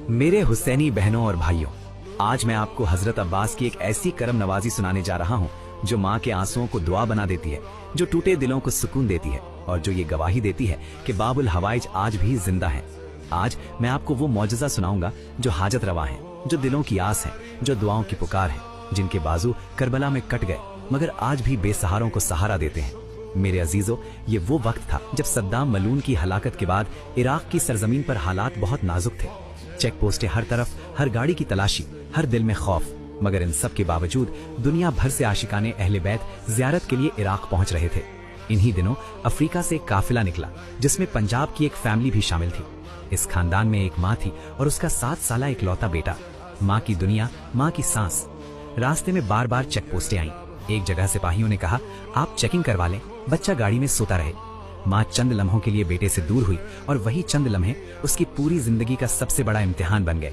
मेरे हुसैनी बहनों और भाइयों, आज मैं आपको हजरत अब्बास की एक ऐसी करम नवाजी सुनाने जा रहा हूँ जो माँ के आंसुओं को दुआ बना देती है, जो टूटे दिलों को सुकून देती है और जो ये गवाही देती है कि बाबुल हवाइज आज भी जिंदा हैं। आज मैं आपको वो मौजज़ा सुनाऊंगा जो हाजत रवा है, जो दिलों की आस है, जो दुआओं की पुकार है, जिनके बाजू करबला में कट गए मगर आज भी बेसहारों को सहारा देते हैं। मेरे अजीजों, ये वो वक्त था जब सद्दाम मलून की हलाकत के बाद इराक की सरजमीन पर हालात बहुत नाजुक थे। चेक पोस्टें हर तरफ, हर गाड़ी की तलाशी, हर दिल में खौफ, मगर इन सब के बावजूद दुनिया भर से आशिकाने अहले बैत जियारत के लिए इराक पहुंच रहे थे। इन्हीं दिनों अफ्रीका से एक काफिला निकला जिसमें पंजाब की एक फैमिली भी शामिल थी। इस खानदान में एक माँ थी और उसका 7 साला इकलौता बेटा। माँ की दुनिया, माँ की सांस। रास्ते में बार बार चेक पोस्टें आईं। एक जगह सिपाहियों ने कहा, आप चेकिंग करवा लें, बच्चा गाड़ी में सोता रहे। माँ चंद लम्हों के लिए बेटे से दूर हुई और वही चंद लम्हे उसकी पूरी जिंदगी का सबसे बड़ा इम्तिहान बन गए।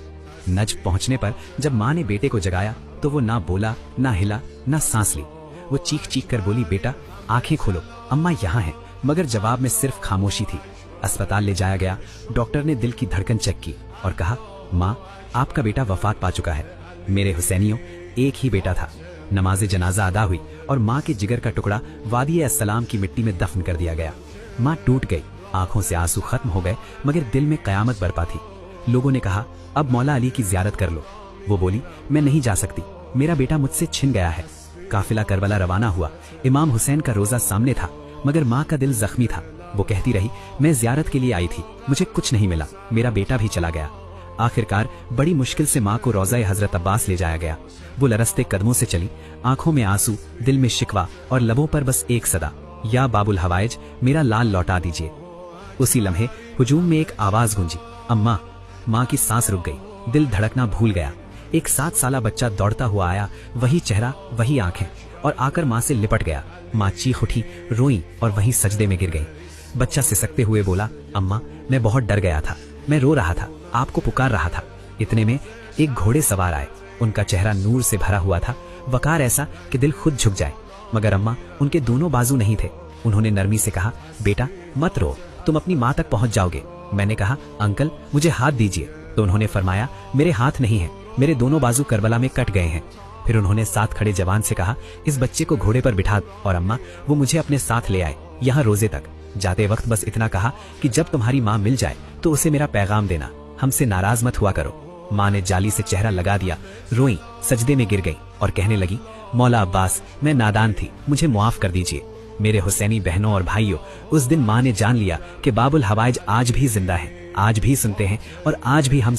नज्फ पहुंचने पर जब माँ ने बेटे को जगाया तो वो ना बोला, ना हिला, ना सांस ली। वो चीख चीख कर बोली, बेटा आंखें खोलो, अम्मा यहाँ है। मगर जवाब में सिर्फ खामोशी थी। अस्पताल ले जाया गया। डॉक्टर ने दिल की धड़कन चेक की और कहा, माँ आपका बेटा वफात पा चुका है। मेरे हुसैनियों, एक ही बेटा था। नमाज जनाजा अदा हुई और माँ के जिगर का टुकड़ा वादी अस्सलाम की मिट्टी में दफन कर दिया गया। माँ टूट गई, आंखों से आंसू खत्म हो गए, मगर दिल में कयामत बरपा थी। लोगों ने कहा, अब मौला अली की जियारत कर लो। वो बोली, मैं नहीं जा सकती, मेरा बेटा मुझसे छिन गया है। काफिला करबला रवाना हुआ। इमाम हुसैन का रोजा सामने था, मगर माँ का दिल जख्मी था। वो कहती रही, मैं जियारत के लिए आई थी, मुझे कुछ नहीं मिला, मेरा बेटा भी चला गया। आखिरकार बड़ी मुश्किल से माँ को रोज़ा हजरत अब्बास ले जाया गया। वो लरसते कदमों से चली, आंखों में आंसू, दिल में शिकवा और लबों पर बस एक सदा, या बाबुल हवाइज, मेरा लाल लौटा दीजिए। उसी लम्हे हुजूम में एक आवाज गूंजी, अम्मा। माँ की सांस रुक गई, दिल धड़कना भूल गया। एक 7 साला बच्चा दौड़ता हुआ आया, वही चेहरा, वही आंखें, और आकर माँ से लिपट गया। माँ चीख उठी, रोई और वहीं सजदे में गिर गई। बच्चा सिसकते हुए बोला, अम्मा मैं बहुत डर गया था, मैं रो रहा था, आपको पुकार रहा था। इतने में एक घोड़े सवार आए। उनका चेहरा नूर से भरा हुआ था, वकार ऐसा कि दिल खुद झुक जाए। मगर अम्मा, उनके दोनों बाजू नहीं थे। उन्होंने नरमी से कहा, बेटा मत रो, तुम अपनी माँ तक पहुंच जाओगे। मैंने कहा, अंकल मुझे हाथ दीजिए। तो उन्होंने फरमाया, मेरे हाथ नहीं है, मेरे दोनों बाजू करबला में कट गए हैं। फिर उन्होंने साथ खड़े जवान से कहा, इस बच्चे को घोड़े पर बिठा दो और अम्मा वो मुझे अपने साथ ले आए, यहाँ रोजे तक। जाते वक्त बस इतना कहा कि जब तुम्हारी माँ मिल जाए तो उसे मेरा पैगाम देना, हमसे नाराज मत हुआ करो। माँ ने जाली से चेहरा लगा दिया, रोई, सजदे में गिर गई और कहने लगी, मौला अब्बास मैं नादान थी, मुझे मुआफ कर दीजिए। मेरे हुसैनी बहनों और भाइयों, उस दिन माँ ने जान लिया कि बाबुल हवाइज आज भी जिंदा है, आज भी सुनते हैं और आज भी हम